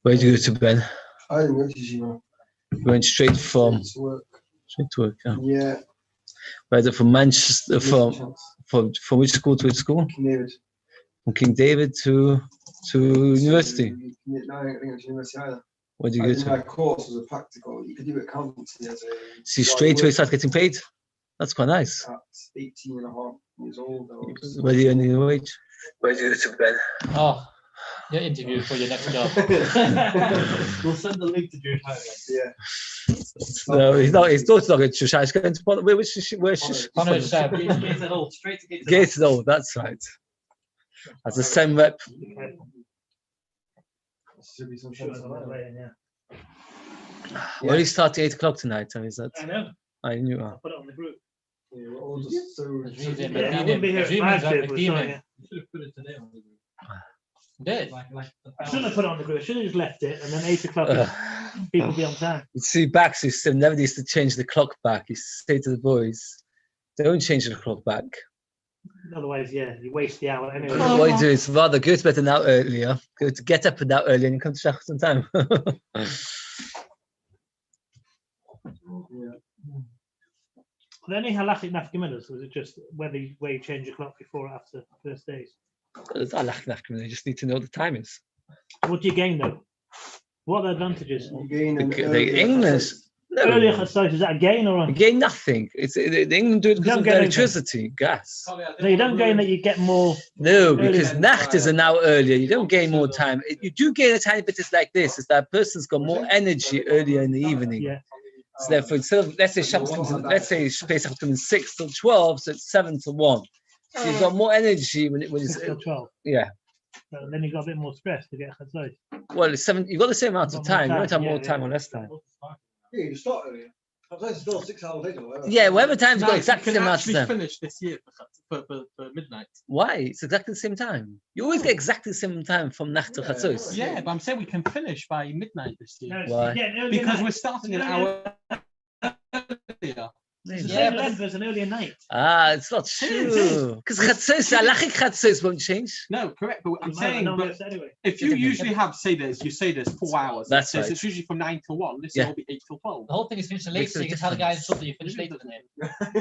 Where did you go to, Ben? I didn't go to Yeshiva. You went straight from Straight to work. Yeah. Whether from Manchester, from which school to which school? King David. From King David to university. No, I didn't go to university either. Where did you go to? My course was a practical. You could do accountancy as a. So you straight away start getting paid? That's quite nice. At 18 and a half years old. Where do you earn your wage? Where do you go to, Ben? Oh, your interview for your next job. We'll send the link to Jewish House. Yeah. No, he's not. His daughter's not going to Jewish House. He's going to where's Gateshead, straight to Gateshead. Gateshead, that's right. As a SEM rep. Where you start at 8 o'clock tonight? Is that? I know. I knew. I put it on the group. Yeah, we're all just so. I wouldn't be here at 5 today, but sorry. Did? I shouldn't have put it on the group. I should have just left it, and then 8 o'clock people be on time. You see, back system never used to change the clock back. You say to the boys, don't change the clock back. Otherwise, yeah, you waste the hour anyway. What you do is rather go to bed an hour earlier, go to get up an hour earlier, and come to Shachar on time. Are there any halachic nafkaminas, or was it just where you change your clock before or after first days? You just need to know the timings. What do you gain though? What are the advantages? You gain The English. No. Earlier chassidus, is that a gain or You gain nothing. It's the England do it because of electricity, gas. No, you don't gain that. You get more. No, because Nacht is an hour earlier. You don't gain more time. You do gain a tiny bit. It's like this: is that a person's got more energy earlier in the evening. Yeah. So therefore, instead of let's say Pesach comes in 6 till 12, so it's 7 till 1. So you've got more energy when it's 6 till 12. Yeah. And then you've got a bit more stress to get chassidus. Well, it's 7. You've got the same amount of time. You don't have more time or less time. Yeah, you start earlier. Sometimes it's 6 hours later. Yeah, whatever time's got exactly the same amount of time. Finish this year for midnight. Why? It's exactly the same time. You always get exactly the same time from Nacht to Chatzos. Yeah, but I'm saying we can finish by midnight this year. No, Why? Because we're starting an hour earlier. It's the same length as an earlier night. It's not true. Because halachic Chatzos won't change. No, correct. But I'm saying, anyway. if you usually have you say there's 4 hours. That's right. It's usually from 9 to 1. This will be 8 till 12. The whole thing is finishing late, so you can tell the guy in something you finish later than him.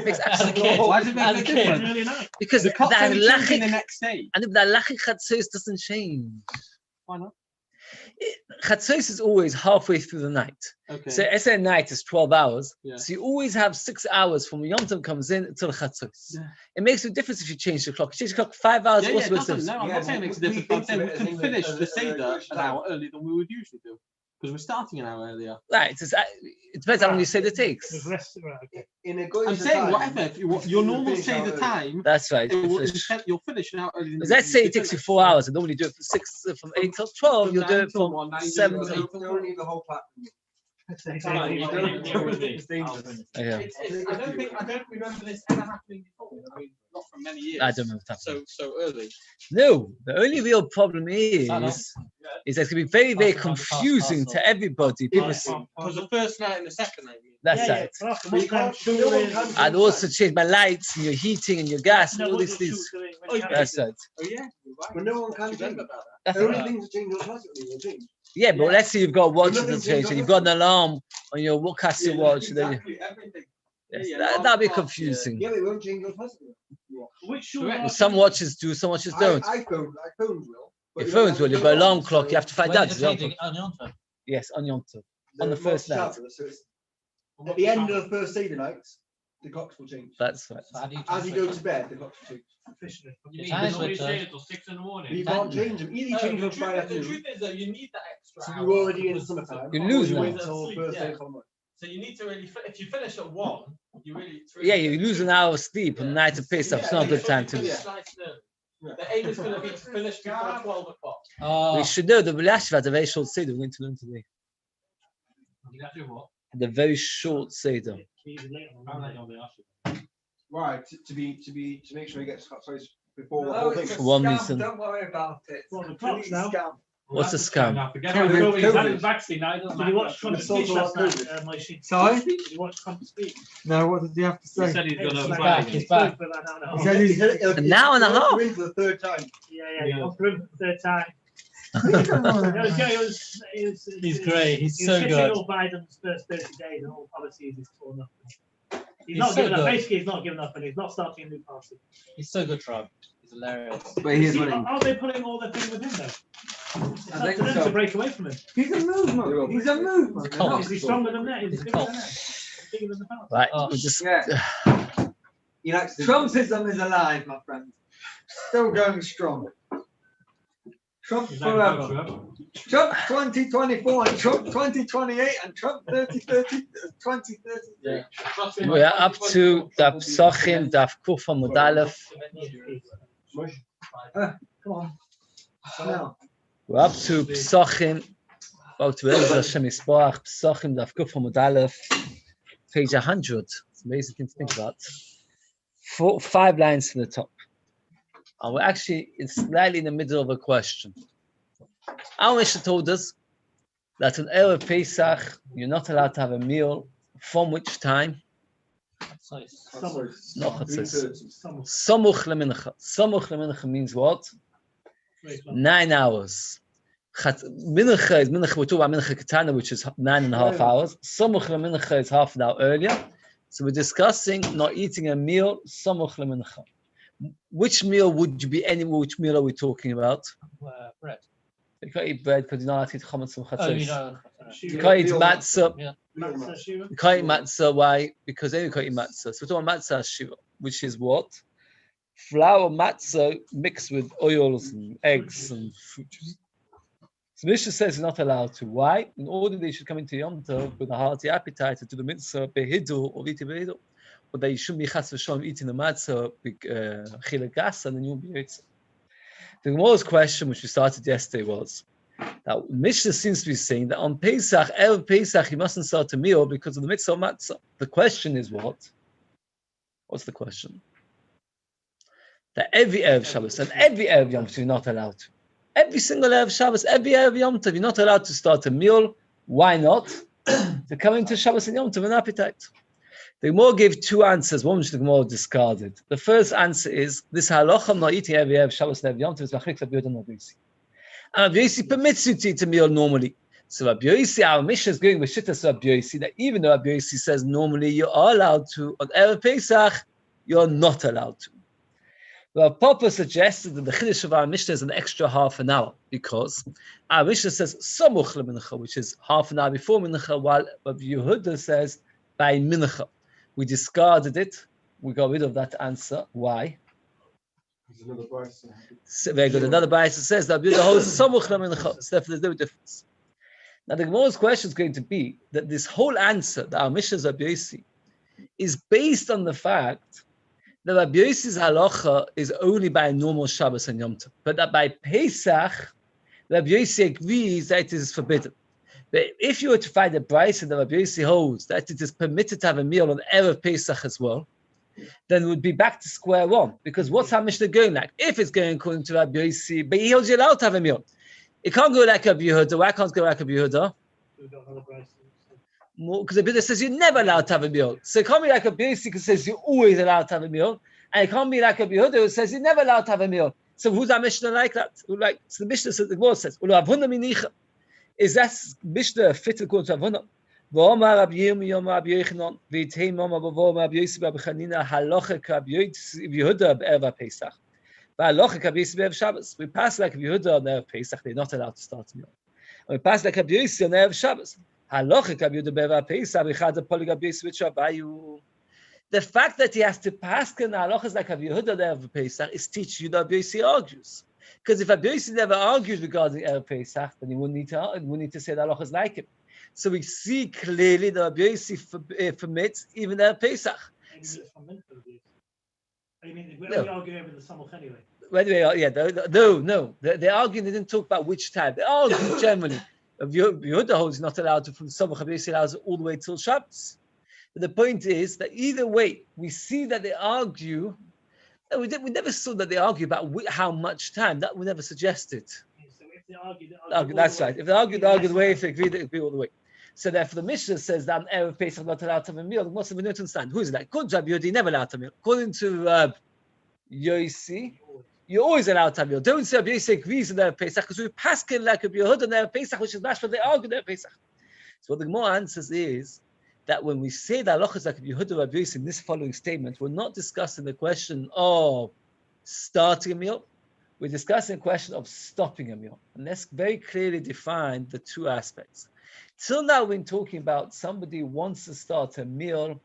Makes As a kid, why does it make a difference? Earlier night. Because The clock's only changing the next day. and the halachic Chatzos doesn't change. Why not? Chatzos is always halfway through the night. Okay. So SA night is 12 hours. Yeah. So you always have 6 hours from when Yom Tov comes in until Chatzos. Yeah. It makes a difference if you change the clock. You change the clock 5 hours. Yeah, also it makes a doesn't. difference. No, I'm not saying it makes a difference. I'm saying we can finish the Seder an hour earlier than we would usually do. Because we're starting an hour earlier. Right. It depends how long you say it takes. There's less, right, okay. I'm saying whatever. If your normal Seder time, That's right. you'll finish an hour earlier. Let's say it takes you 4 hours. And normally you do it from 8 till 12. You'll do it from 7 to 8. You don't need the whole platform. Yeah. I don't remember this ever happening before. I mean, not for many years. I don't know what's happening. So early. No, the only real problem is that it's going to be very, very confusing to everybody. Because the first night and the second night. That's right. I'd also change my lights and your heating and your gas and all these things. That's right. Oh yeah. But no one can change about that. The only things that change automatically will change. Yeah, but let's say you've got watches to change and you've got an alarm on your Casio watch. Exactly, everything. Yes, that'll be confusing. Yeah, it won't change automatically. Well, some watches do, some watches don't. iPhones will. Your phones will. You've got an alarm clock. You have to find out. Yes, on Yom Tov. On the first night. At the end of the first Seder night, the clocks will change. That's right. As you go to bed, the clocks will change. You can't change them. Either you change them on Friday afternoon. The truth is that you need that extra. So you're already in summertime. You lose now. So you need to really, if you finish at 1, you really. Yeah, you lose an hour of sleep on the night of Pesach. It's not a good time to do. The aim is going to be to finish before 12 o'clock. We should know the Bilashiv had a very short Seder. We're going to learn today. The very short Seder. Right, to make sure he gets Chatzos before the whole thing. For one reason. Don't worry about it. Well, the clock's now. What's a scam? Did you watch Trump speech last night, my sheet? Sorry? Did you watch Trump speak? No, what did you have to say? He said he's going to back. He's back. An hour and a half. For the third time. Yeah, for the third time. He's great. He's He's so hitting good. all Biden's first 30 days and all policies is torn up. He's He's not so giving up. good. Basically, he's not giving up and he's not starting a new party. He's so good, Rob. He's hilarious. But he's See, winning. are they putting all their thing with him though? It's I up think to them so. to break away from him. He's a movement. He's a movement. Cult. Is he stronger than that? Is he He's a bigger than cult. that? Bigger than the party? Right, Oh. we just Yeah. Trumpism is alive, my friend. Still going strong. Trump Is that forever. true? Trump 2024 and Trump 2028 and Trump 2030. Yeah. we are up to the Pesachim, the Kuf Amud Aleph. Come on. Now. We're up to Pesachim. About to Beis Hashem Yisparach, Pesachim, the Kuf Amud Aleph, page 100. It's an amazing thing to think about. 5 lines from the top. And we're actually slightly in the middle of a question. Our Mishnah told us that on Erev Pesach, you're not allowed to have a meal from which time? Samuch lemincha. Samuch lemincha means what? 9 hours. Mincha is mincha. We're talking about mincha katana, which is 9.5 hours. Samuch lemincha is half an hour earlier. So we're discussing not eating a meal. Samuch lemincha. Which meal would you be? Which meal are we talking about? Bread. You can't eat bread because you're not allowed to eat chametz from Oh, chatzos. you know. You can't eat matzah. Matzah, Shiur. You can't eat matzah. Why? Because then you can't eat matzah. So we're talking about matzah shiva, which is what? Flour matzah mixed with oils and eggs and fruit juice. So Mishnah says you're not allowed to. Why? In order they should come into Yom Tov with a hearty appetite to do the mitzvah behidul or viti behidul, or that you shouldn't be chas v'shalom eating the matzah chilek gas and then you'll be yitzah. The Gemara's question, which we started yesterday, was that Mishnah seems to be saying that on Pesach, Erev Pesach, you mustn't start a meal because of the mitzvah of matzah. The question is what? What's the question? That every Erev Shabbos and every Erev Yom Tov you're not allowed to. Every single Erev Shabbos, every Erev Yom Tov, you're not allowed to start a meal. Why not? To come into Shabbos and Yom Tov with an appetite. The Gemara gave 2 answers, one which the Gemara discarded. The first answer is, this halacha not eating every Erev Shabbos and every Yom Tov is machlek Rabbi Yehuda and Rabbi. And Rabbi Yossi permits you to eat a meal normally. So Rabbi Yossi, our Mishnah is going with Shittas Rabbi Yossi, that even though Rabbi Yossi says normally you are allowed to, on Erev Pesach, you're not allowed to. Well, Papa suggested that the Chiddush of our Mishnah is an extra half an hour, because our Mishnah says Samuch lemincha, which is half an hour before Mincha, while Rabbi Yehuda says by Mincha. We discarded it. We got rid of that answer. Why? Very good. Another Beis says that the whole Samuch lemincha. So therefore, there's no difference. Now, the Gemara's question is going to be that this whole answer that our Mishnah is Rabbi Yossi is based on the fact that Rabbi Yossi's halacha is only by normal Shabbos and Yom Tov, but that by Pesach, Rabbi Yossi agrees that it is forbidden. But if you were to find a brayso that Rabbi Yossi holds that it is permitted to have a meal on Erev Pesach as well, then it would be back to square one. Because what's our Mishnah going like? If it's going according to Rabbi Yossi, but he holds you allowed to have a meal. It can't go like Rabbi Yehuda. Why can't it go like Rabbi Yehuda? Because the Buddha says you're never allowed to have a meal. So it can't be like a basic who says you're always allowed to have a meal. And it can't be like a Yehuda who says you're never allowed to have a meal. So who's our Mishnah like that? Like, so the Mishnah says, the Gemara says, is that Mishnah fit according to Avona? V'omar Rabbi Yomi, Rabbi Yochanan, v'yitei Mama b'vo Rabbi Yossi Rabbi Chanina, halacha Rabbi Yehuda b'Erev Pesach. V'halacha Rabbi Yossi b'Erev Shabbos. We pass like Rabbi Yehuda on Erev Pesach, they're not allowed to start a meal. And we pass like Rabbi Yossi on Erev Shabbos. The fact that he has to pass the halachas like Rabbi Yehuda Erev Pesach is teaching you that Rabbi Yossi argues. Because if Rabbi Yossi never argues regarding Erev Pesach, then he wouldn't need to say the halachas like him. So we see clearly that Rabbi Yossi permits even Erev Pesach. I mean, we're only arguing over the Samuch anyway. Anyway, yeah, no. They're arguing, they didn't talk about which time. They argue generally. Yehuda holds not allowed to from Samuch. Rabbi Yossi allows it all the way till Shabbos. But the point is that either way, we see that they argue. We never saw that they argue about how much time. That we never suggested. So if they argue that's right. If they argue the way. If they agree, they agree all the way. So therefore, the Mishnah says that Erev Pesach not allowed to have a meal. The Muslim we don't understand. Who is that? According to Rabbi Yehuda, never allowed to have a meal. According to Yossi, you're always allowed to have meal. Don't say Rabbi Yossi agrees with their Pesach because we paskin like a Yehuda and their Pesach, which is mashma, they argue their Pesach. So what the Gemara answers is that when we say that halachas like Yehuda Rabbi Yossi in this following statement, we're not discussing the question of starting a meal. We're discussing the question of stopping a meal. And let's very clearly define the two aspects. Till now, we've been talking about somebody who wants to start a meal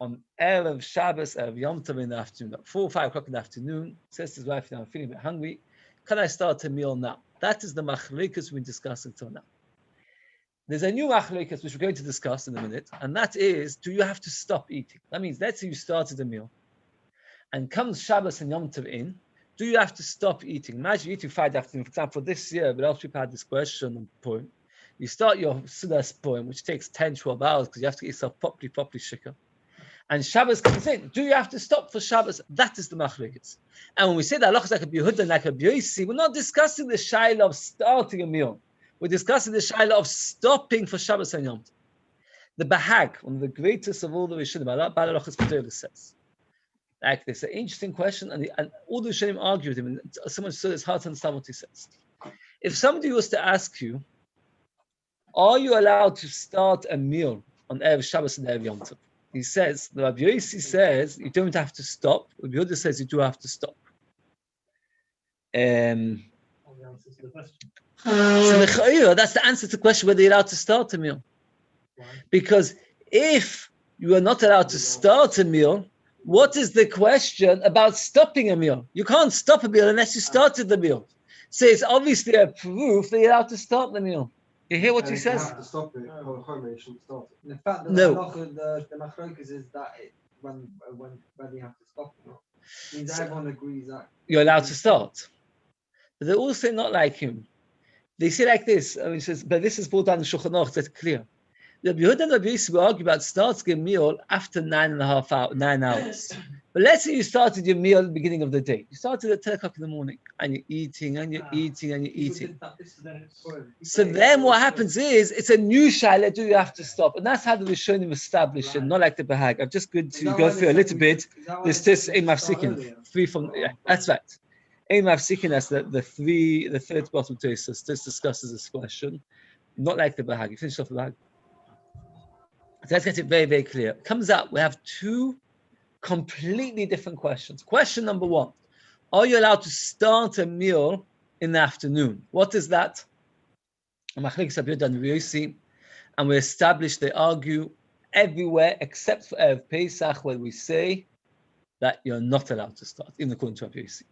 on Erev Shabbos, Erev Yom Tov in the afternoon, at 4 or 5 o'clock in the afternoon, says to his wife, I'm feeling a bit hungry. Can I start a meal now? That is the machlokas we've been discussing till now. There's a new machlokas which we're going to discuss in a minute, and that is, do you have to stop eating? That means, let's say you started a meal, and comes Shabbos and Yom Tov in, do you have to stop eating? Imagine you eating Friday afternoon, for example, this year, but else people had this question on point. You start your Sudas poem, which takes 10, 12 hours because you have to get yourself properly shikah. And Shabbos comes in. Do you have to stop for Shabbos? That is the machlokes. And when we say that halachas like a Yehuda and like a Yossi, we're not discussing the shaila of starting a meal. We're discussing the shaila of stopping for Shabbos and Yom Tov. The Bahag, one of the greatest of all the Rishonim, Ba'al Halachas P'toilus says, like this, an interesting question, and all the Rishonim argue with him, and so much so it's hard to understand what he says. If somebody was to ask you, are you allowed to start a meal on Erev Shabbos and Erev Yom Tov? He says, the Rabbi Yossi says, you don't have to stop. Rabbi Yehuda says you do have to stop. So that's the answer to the question whether you're allowed to start a meal. Because if you are not allowed to start a meal, what is the question about stopping a meal? You can't stop a meal unless you started the meal. So it's obviously a proof that you're allowed to start the meal. You hear what he says? You have to stop it. You shouldn't start it. The fact that No. the machlokas is that when you have to stop it, means everyone agrees that you're allowed to start. But they're also not like him. They say like this, he says, but this is brought down in Shulchan Aruch, that's clear. Rabbi Yehuda and Rabbi Yossi will argue about starting a meal after 9 hours. But let's say you started your meal at the beginning of the day. You started at 10 o'clock in the morning, and you're eating, and you're eating, and you're eating. So then what happens is, it's a new shaila, do you have to stop? And that's how the Rishonim establish it, not like the Bahag. I'm just going to go through a little bit. There's this Ein Mafsikin, 3 from, yeah, that's right. Ein Mafsikin, that's the third bottom Tosfos. This discusses this question, not like the Bahag. You finish off the Bahag. So let's get it very, very clear. It comes out, we have 2 completely different questions. Question number 1, are you allowed to start a meal in the afternoon? What is that? And we established, they argue everywhere except for Erev Pesach, where we say that you're not allowed to start, even according to Rabbi Yossi.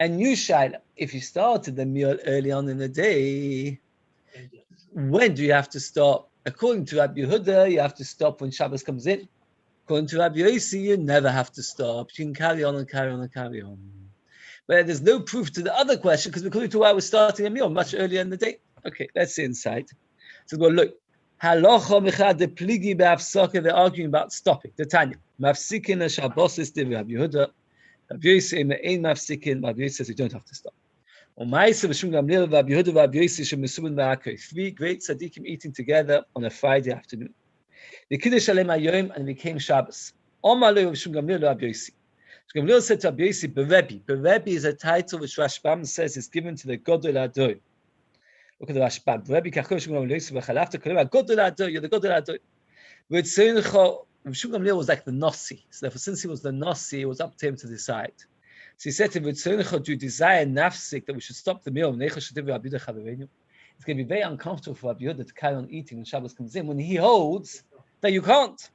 And you, Shaila, if you started the meal early on in the day, when do you have to stop? According to Rabbi Yehuda, you have to stop when Shabbos comes in. According to Rabbi Yossi, you never have to stop. You can carry on and carry on and carry on. But there's no proof to the other question because according to why we're starting a meal much earlier in the day. Okay, let's see inside. So go look. Halacha michad de pligi be'afsaka. They're arguing about stopping. The Tanya. Mafsikin Shabbos is Rabbi Yehuda. Rabbi Yossi ain't mafsikin. Rabbi Yossi says you don't have to stop. Three great tzaddikim eating together on a Friday afternoon. The Kiddush Alem Hayom and it became Shabbos. Gamliel said to Rabbi Yossi, Berebi. Berebi is a title which Rashbam says is given to the Godol Adoi. Look at the Rashbam. Berebi kachosh Gamliel Yossi v'chalafta kolem Godol Adoi. You're the Godol Adoi. Gamliel was like the Nasi. So therefore, since he was the Nasi, it was up to him to decide. So he said to him, do you desire nafsik that we should stop the meal? It's going to be very uncomfortable for Rabbi Yehuda to carry on eating when Shabbos comes in when he holds that you can't. So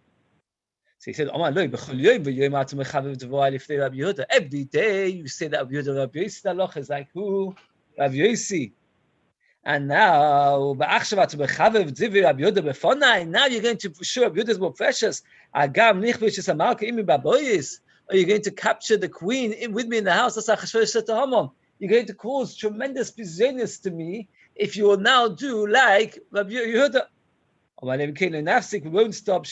he said, every day you say that Rabbi Yossi is like who? Rabbi Yossi. And now, now you're going to show Rabbi Yehuda is more precious. Are you going to capture the queen with me in the house? That's like Achashverosh said to Haman. You're going to cause tremendous business to me if you will now do like Rabbi Yehuda. We won't stop. A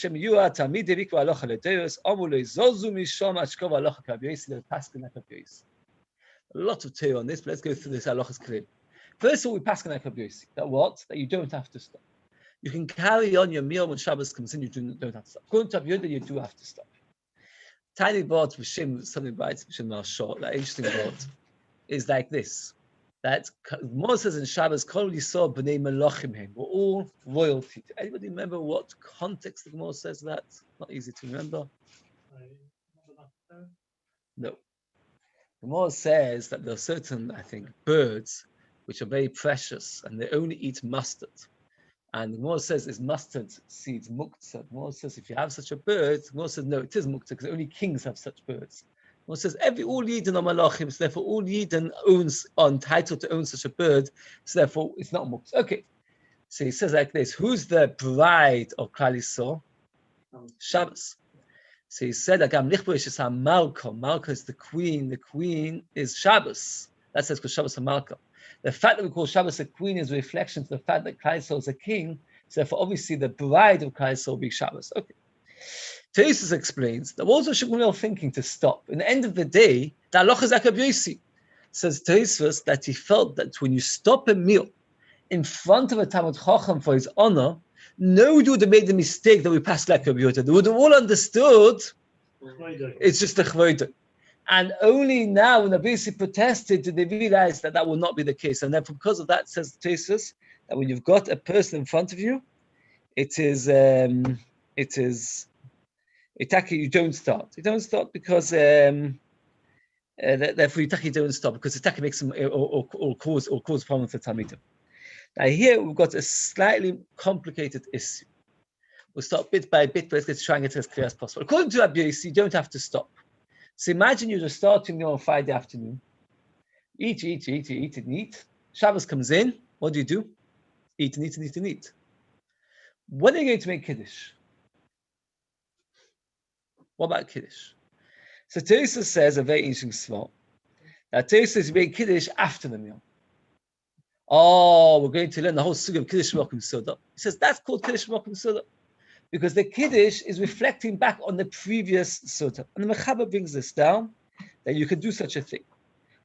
lot of Torah on this, but let's go through this halachas clearly. First of all, we pass like Rabbi Yossi. That what? That you don't have to stop. You can carry on your meal when Shabbos comes in. You don't have to stop. According to Rabbi Yehuda, you do have to stop. Tiny board, something writes, short, like interesting board. is like this. That Moses says in Shabbos, Kol Yisrael b'nei Melochim hem. We're all royalty. Anybody remember what context the Gemara says that? Not easy to remember. No. The Gemara says that there are certain, I think, birds which are very precious and they only eat mustard. And the Gemara says, is mustard seeds muktzah? The Gemara says, if you have such a bird, the Gemara says, no, it is muktzah because only kings have such birds. The Gemara says, all Yidden are malachim, so therefore all Yidden are entitled to own such a bird, so therefore it's not muktzah. Okay, so he says like this, who's the bride of Klal Yisrael? Shabbos. So he said, Malka is the queen is Shabbos. That says called Shabbos and Malka. The fact that we call Shabbos a queen is a reflection to the fact that Klal Yisrael is a king. So therefore, obviously, the bride of Klal Yisrael will be Shabbos. Okay. Teresus explains that what was Shmuel thinking to stop? In the end of the day, the halacha is like Rabbi Yossi. Says Teresus that he felt that when you stop a meal in front of a Talmid Chacham for his honor, nobody would have made the mistake that we passed like Rabbi Yehuda. They would have all understood it's just a chvoida. And only now, when Rabbi Yossi protested, did they realize that that will not be the case. And therefore, because of that, says Teresus, that when you've got a person in front of you, you don't start. You don't start because therefore you don't stop because it makes them or cause problems for Talmidim. Now here we've got a slightly complicated issue. We'll start bit by bit, but let's try and get it as clear as possible. According to Rabbi Yossi, you don't have to stop. So imagine you're just starting on Friday afternoon. Eat and eat. Shabbos comes in. What do? Eat and eat and eat and eat. When are you going to make Kiddush? What about Kiddush? So Teresus says a very interesting thought. That Teresus make Kiddush after the meal. Oh, we're going to learn the whole sugya of Kiddush Mokum Soda. He says that's called Kiddush Mokum Soda because the Kiddush is reflecting back on the previous Soda. And the Mechaber brings this down that you can do such a thing.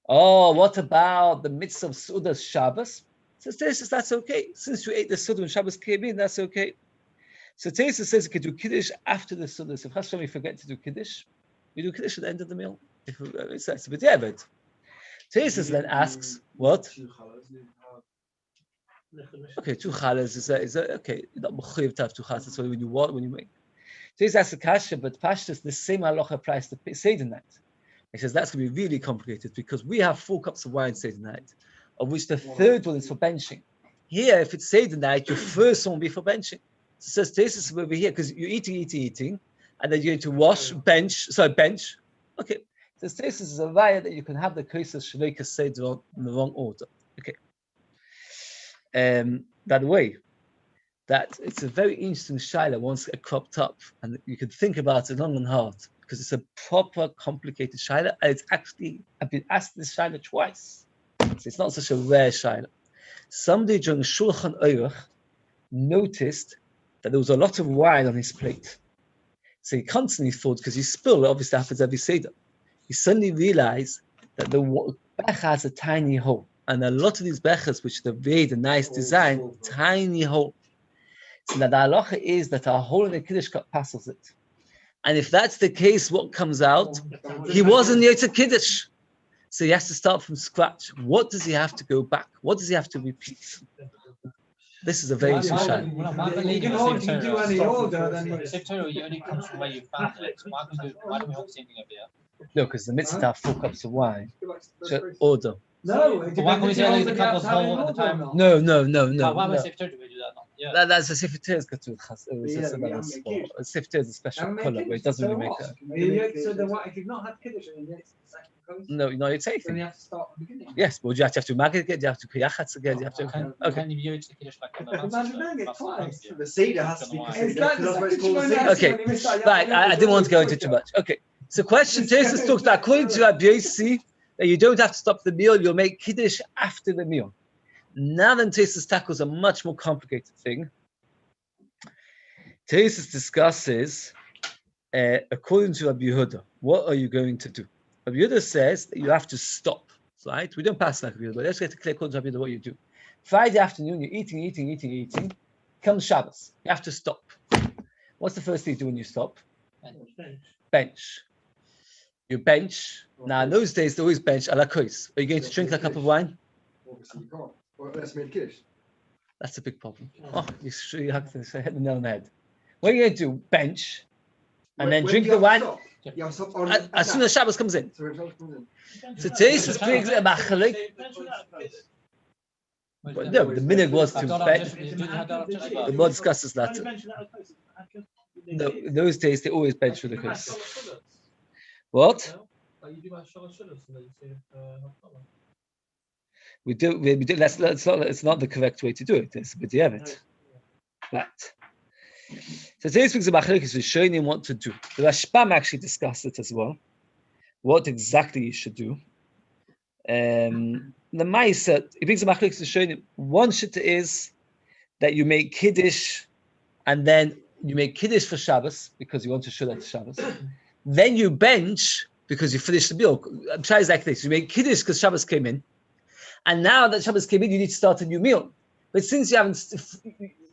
Oh, what about the mitzvah of Suda's Shabbos? Says Teresus, that's okay. Since you ate the Suda when Shabbos came in, that's okay. So Teresus says you can do Kiddush after the Suda. So if Hashem you forget to do Kiddush, you do Kiddush at the end of the meal. It's a bit yeah, but Teresus then asks, what? Okay, two chalas is okay. You're not mechuyev to have two chalas. That's when you make. Teresus asks a kasha, but Pashtus, the same halacha applies to Seder night. He says that's going to be really complicated because we have 4 cups of wine Seder night, of which the third one is for benching. Here, if it's Seder night, your first one will be for benching. So it says Teresus over here because you're eating, and then you're going to bench. Okay. So Teresus is a raya that you can have the kosas shleikas Seder in the wrong order. Okay. By the way, that it's a very interesting shaila once it cropped up, and you can think about it long and hard because it's a proper complicated shaila, and it's actually I've been asked this shaila twice, so it's not such a rare shaila. Somebody during Shulchan Aruch noticed that there was a lot of wine on his plate, so he constantly thought because he spilled, it obviously happens every seder. He suddenly realized that the becher has a tiny hole. And a lot of these bechers, which they've made a nice design, tiny hole. So that the halacha is that a hole in the Kiddush cup passes it. And if that's the case, what comes out? He wasn't Yotze Kiddush. So he has to start from scratch. What does he have to go back? What does he have to repeat? This is a very interesting shayla. If you do any order, then you only comes from where you found it. So why do we hold the same thing over here? No, because the mitzvah to have 4 cups of wine. So order. No, But why can't we say only the cup was whole at the time? No. Why would Sefer Torah do that? No. Yeah. That's a Sefer Torah is Katuv. A Sefer Torah is a special color, but it doesn't really make a. So then what if you've not had Kiddush and you get the second coast? No, it's Then anything. you have to start from the beginning. Yes, but you have to mag again, you have to kiyachatz again, you have to. Okay. Can you use the Kiddush like Imagine doing it twice. The Seder has to be It's considered like because that's what it's called the the Seder. Seder. Okay, right. I didn't want to go into too much. Okay, so question Teresus talks about according to Rabbi Yossi that you don't have to stop the meal. You'll make Kiddush after the meal. Now then, Teresus tackles a much more complicated thing. Teresus discusses, according to Rabbi Yehuda, what are you going to do? Rabbi Yehuda says that you have to stop, right? We don't pass like Rabbi Yehuda, but let's get clear according to Rabbi Yehuda what you do. Friday afternoon, you're eating. Comes Shabbos, you have to stop. What's the first thing you do when you stop? Bench. You bench. Now, in those days, they always bench a la kois. Are you going to drink a cup of wine? Obviously, you can't. Well, that's made kiddush. That's a big problem. Oh, you have to hit the nail on the head. What are you going to do? Bench, and then When drink you the have wine to stop, you have to stop on as soon as Shabbos comes in. So when Shabbos comes in. So today's brings a machalik. But no, the minhag was to bench. The more discusses that. No, in those days, they always bench for the kois. What? We do. It's not the correct way to do it. It's a bit of it. Right. So today's week's machlokes is showing him what to do. The Rashbam actually discussed it as well. What exactly you should do. The Ma'aser, he brings the machlokes is showing him. One shitta is that you make kiddush, and then you make kiddush for Shabbos because you want to show that to Shabbos. Then you bench because you finish the meal. I'm trying like this. You make kiddush because Shabbos came in. And now that Shabbos came in, you need to start a new meal. But since you haven't,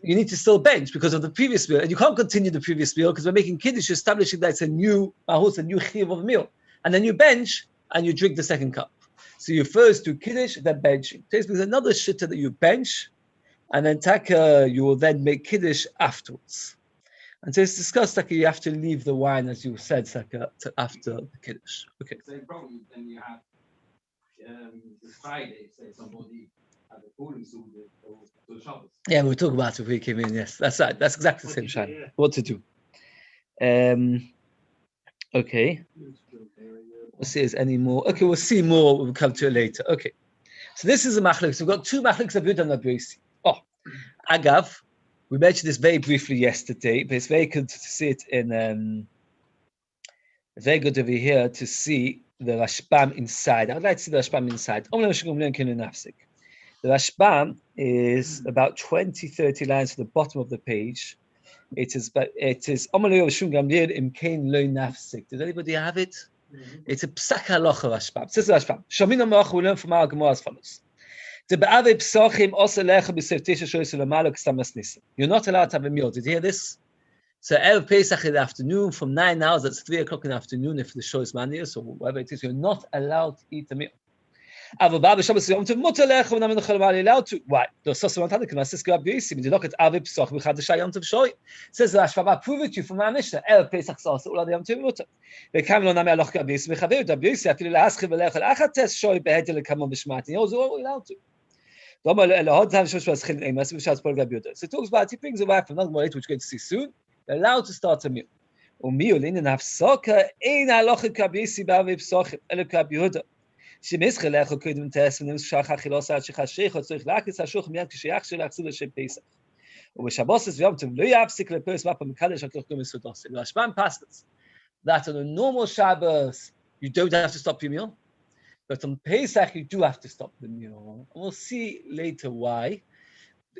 you need to still bench because of the previous meal. And you can't continue the previous meal because we're making kiddush, establishing that it's a new mahus, a new chiyuv of a meal. And then you bench and you drink the second cup. So you first do kiddush, then benching. There's another shitta that you bench, and then taka, you will then make kiddush afterwards. And so it's discussed like you have to leave the wine, as you said, Saka, after the kiddush. Okay. So probably then you have this Friday, say somebody had a cooling soldier or the Shabbos. Yeah, we'll talk about it when we came in. Yes, that's right. That's exactly the same shine. Yeah. What to do? Okay. We'll see if there's any more. Okay, we'll see more. We'll come to it later. Okay. So this is a machlok. So we've got two machloks of Yehuda and Rabbi. Oh, Agav. We mentioned this very briefly yesterday, but it's very good to see it in. It's very good over here to see the Rashbam inside. I'd like to see the Rashbam inside. The Rashbam is about 20, 30 lines to the bottom of the page. It is Does anybody have it? It's a psak halacha Rashbam. It says the Rashbam. Shamina Mach, we learn from our Gemara as follows. You're not allowed to have a meal. Did you hear this? So Erev Pesach in the afternoon, from 9 hours, that's 3 o'clock in the afternoon, if the show is manius or whatever it is, you're not allowed to eat a meal. Why? When you look at Avi Pesach, says the Rashbam, I prove it to you from my Mishnah. Erev Pesach also all the Yom Tov Mutter. They come along Nami Aloch Rabbi Yisrael. Mechaver Rabbi Yisrael. Afilu la'aschim v'lechel achates shoy behedel lekamon b'shmat. He knows all allowed to. So it talks about, he brings a wife from another which we're going to see soon. They're allowed to start a meal. Meal in hafsaka ein halacha Rabbi Yisrael b'Avi Pesach elo Rabbi Yehuda. Shemis chelech kodim tes v'nim shach achilos ad shechashech tzorich lakis hashuch miyad k'sheyach shelachzul l'shem Pesach. U'b'Shabbos v'yom tov lo yafsik le'pos mapa mekadesh ha'koch gom esudos. The Rashbam passes that on a normal Shabbos you don't have to stop your meal, but on Pesach you do have to stop the meal. And we'll see later why.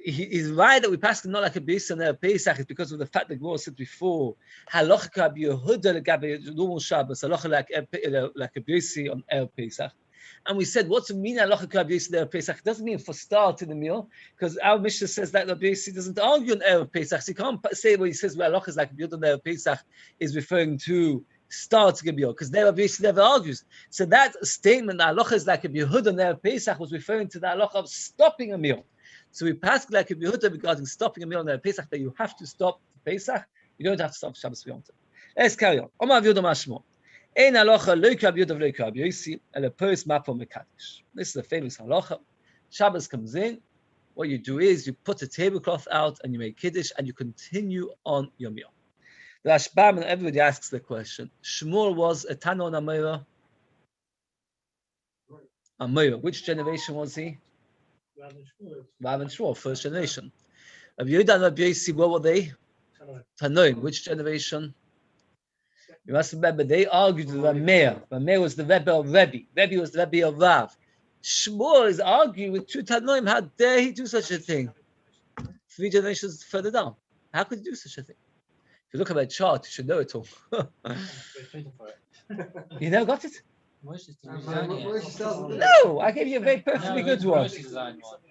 He's right that we pass not like a Beis on Pesach is because of the fact that Gemara said before halacha Rabbi Yehuda legabe normal Shabbos, halacha like a Beis on Pesach. And we said, what's the meaning halacha Rabbi Yehuda Erev Pesach? It doesn't mean for starting the meal, because our Mishnah says that Rabbi Yehuda doesn't argue on Erev Pesach. So you can't say when he says well, halacha is like Rabbi Yehuda on Erev Pesach is referring to starting a meal, because Rabbi Yehuda never argues. So that statement that halacha is like Rabbi Yehuda on Erev Pesach was referring to the halacha of stopping a meal. So we pass like Rabbi Yehuda regarding stopping a meal on Erev Pesach that you have to stop Pesach. You don't have to stop Shabbos Yom Tov. Let's carry on. Omar Yehuda Mashmo. Ein halacha lo Rabbi Yehuda v'lo Rabbi Yossi ele pos mapo mekadosh. This is the famous halacha. Shabbos comes in. What you do is you put a tablecloth out and you make kiddush and you continue on your meal. The Rashbam and everybody asks the question. Shmuel was a Tana on Amora. Amora. Which generation was he? Rav and Shmuel, first generation. Rabbi Yehuda and Rabbi Yossi, what were they? Tanoim. Which generation? You must remember, they argued with Rameir. Rameir was the Rebbe of Rebbe. Rebbe was the Rebbe of Rav. Shmuel is arguing with two Tanoim. How dare he do such a thing? 3 generations further down. How could he do such a thing? If you look at my chart, you should know it all. You never got it? No, I gave you a very perfectly good one.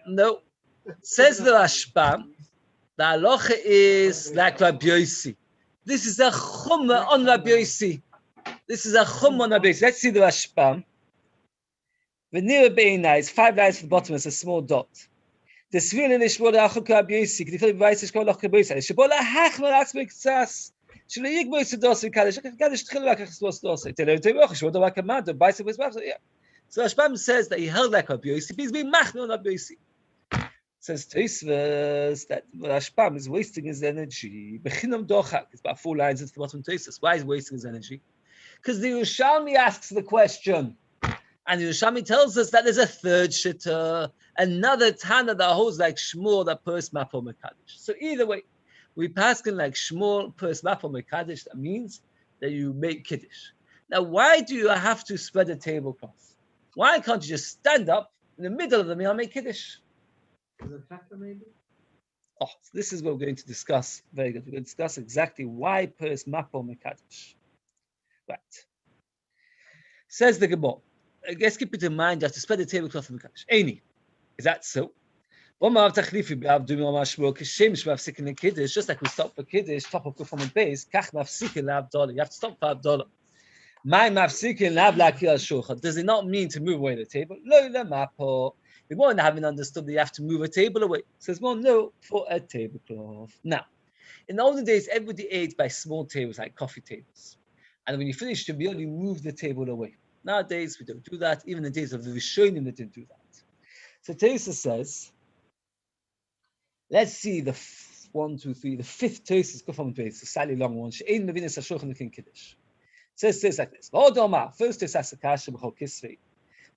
No. Says the Rashbam, the halacha is like Rabbi Yossi. This is a chumrah on Rabbi Yossi. This is a chum on a base. Let's see the Rashbam. The near Be'inai is 5 lines from the bottom. It's a small dot. The Svil is what I could have basic. The Philip Vice is called Lochabosa. Shabola Hachman Axmik Sas. Shall you go to Dossi Kadish? Kadish Trilak is supposed to say. Tell you to walk. Should have a command to bicycle with Babs. Yeah. So Rashbam says that he held like a Biosi. He's being Machno on a Biosi. Says Tosfos that Rashbam is wasting his energy. Bechinam Dochak. It's about 4 lines at the bottom of Tosfos. Why is he wasting his energy? Because the Yerushalmi asks the question. And Yerushalmi tells us that there's a third shitta, another Tana that holds like Shmuel that pers mapo mekadesh. So either way, we pass in like Shmuel pers mapo mekadesh. That means that you make kiddush. Now, why do you have to spread a tablecloth? Why can't you just stand up in the middle of the meal and make kiddush? Maybe? Oh, so this is what we're going to discuss. Very good. We're going to discuss exactly why pers mapo mekadesh. Right. Says the Gemara. Let's keep it in mind just to spread the tablecloth of the Kaddish. Any. Is that so? Just like we stop for Kiddush, top of from a base, you have to stop for Abdullah. Does it not mean to move away the table? We won't have understood that you have to move a table away. It says, well, no, for a tablecloth. Now, in the olden days, everybody ate by small tables, like coffee tables. And when you finish the meal, you move the table away. Nowadays, we don't do that. Even in the days of the Rishonim, they didn't do that. So Tosfos says, let's see the 1, 2, 3, the fifth Tosfos, go from the base, a slightly long one. She'ein mevinas hashulchan aruch kiddush. Says like this. First is asakasha b'chol kisvei.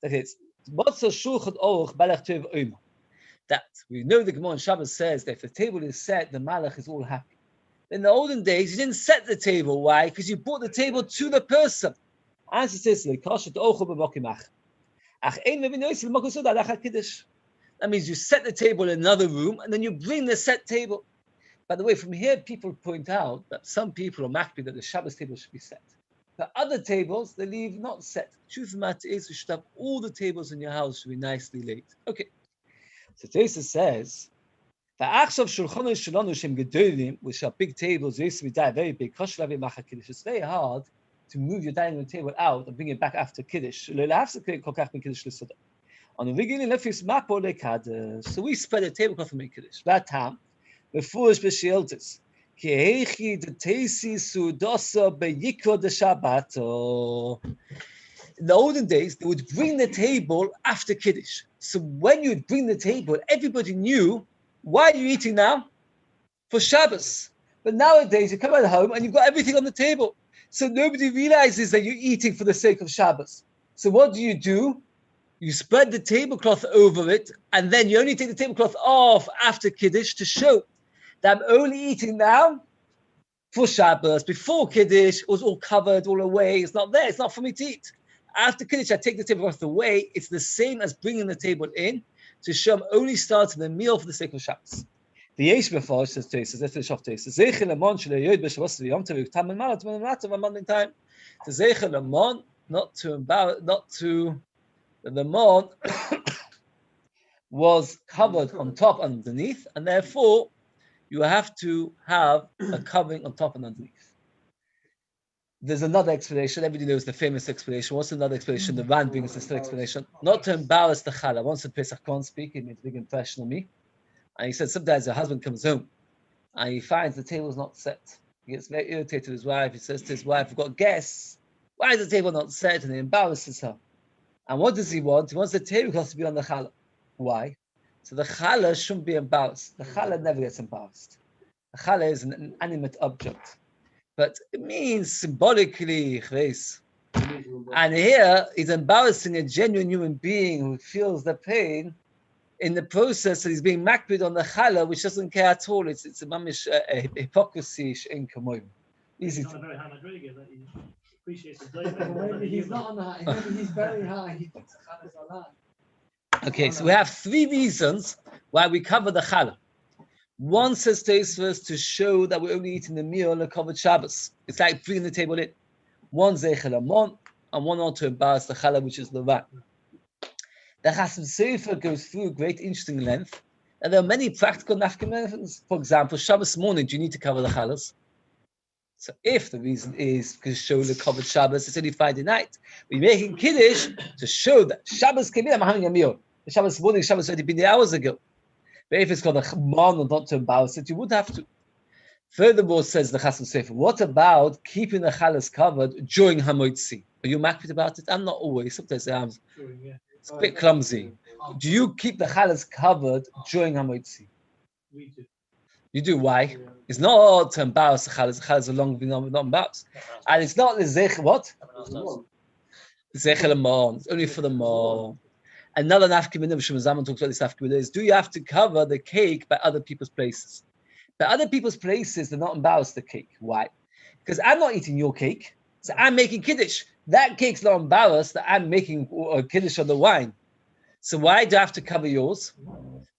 That is, what's a shulchan aruch balach tov omer? That we know the Gemara in Shabbos says that if the table is set, the malach is all happy. In the olden days, you didn't set the table. Why? Because you brought the table to the person. As it says, that means you set the table in another room and then you bring the set table. By the way, from here, people point out that some people are makpid that the Shabbos table should be set. But other tables, they leave not set. Truth of the matter is, you should have all the tables in your house should be nicely laid. Okay. So Tosfos says, which are big tables, they used to be very big. It's very hard to move your dining room table out and bring it back after Kiddush. So we spread the tablecloth and make Kiddush. That time, the foolish b'shieltis. In the olden days, they would bring the table after Kiddush. So when you would bring the table, everybody knew, why are you eating now? For Shabbos. But nowadays, you come at home and you've got everything on the table. So nobody realizes that you're eating for the sake of Shabbos. So what do? You spread the tablecloth over it, and then you only take the tablecloth off after Kiddush to show that I'm only eating now for Shabbos. Before Kiddush, it was all covered, all away. It's not there. It's not for me to eat. After Kiddush, I take the tablecloth away. It's the same as bringing the table in to show I'm only starting the meal for the sake of Shabbos. The Yesh Befar says Tosfos, let's finish off Tosfos. Zeichel Lamon Shalei Yod B'Shabbos V'Yom Tov Tam Malat Malat of a Monday time. To Zeichel Lamon, not to the Lamon was covered on top and underneath, and therefore you have to have a covering on top and underneath. There's another explanation. Everybody knows the famous explanation. What's another explanation? The Ran brings this explanation. Not to embarrass the challah. Once in Pesach Khan speaking, it made a big impression on me. And he said sometimes the husband comes home and he finds the table's not set. He gets very irritated with his wife. He says to his wife, "We've got guests. Why is the table not set?" And he embarrasses her. And what does he want? He wants the tablecloth to be on the challah. Why? So the challah shouldn't be embarrassed. The challah never gets embarrassed. The challah is an inanimate object. But it means symbolically, and here he's embarrassing a genuine human being who feels the pain in the process that he's being makbid on the challah, which doesn't care at all. It's a mamish hypocrisy in kamoyim. Easy He's to. not a very high Madrigal that he appreciates the Maybe he's not on the high. Maybe he's very high. He thinks the challah is on high. Okay, so we have 3 reasons why we cover the challah. One says Tosfos to show that we're only eating the meal on a covered Shabbos. It's like bringing the table in. One Zeichel Amon, and one not to embarrass the challah, which is Levan. The Chasam Sofer goes through great interesting length, and there are many practical nafkamefens. For example, Shabbos morning, do you need to cover the challahs? So if the reason is because show the covered Shabbos, it's only Friday night. We're making Kiddush to show that Shabbos came in, I'm having a meal. The Shabbos morning, Shabbos already been there hours ago. But if it's called a Chman or not to embarrass it, you would have to. Furthermore, says the Chasam Sofer, what about keeping the Chalas covered during Hamoitzi? Are you makpid about it? I'm not always. Sometimes I'm it's a bit clumsy. Do you keep the Chalas covered during Hamoitzi? We do. You do. Why? It's not to embarrass the Chalas. The Chalas are long been not embarrassed. And it's not the Zech, what? Zech el It's only for the Mor. Another nafkamina, which Zaman talks about this nafkamina, is do you have to cover the cake by other people's places? By other people's places, they're not embarrassed the cake. Why? Because I'm not eating your cake. So I'm making Kiddush. That cake's not embarrassed that I'm making a Kiddush on the wine. So why do I have to cover yours?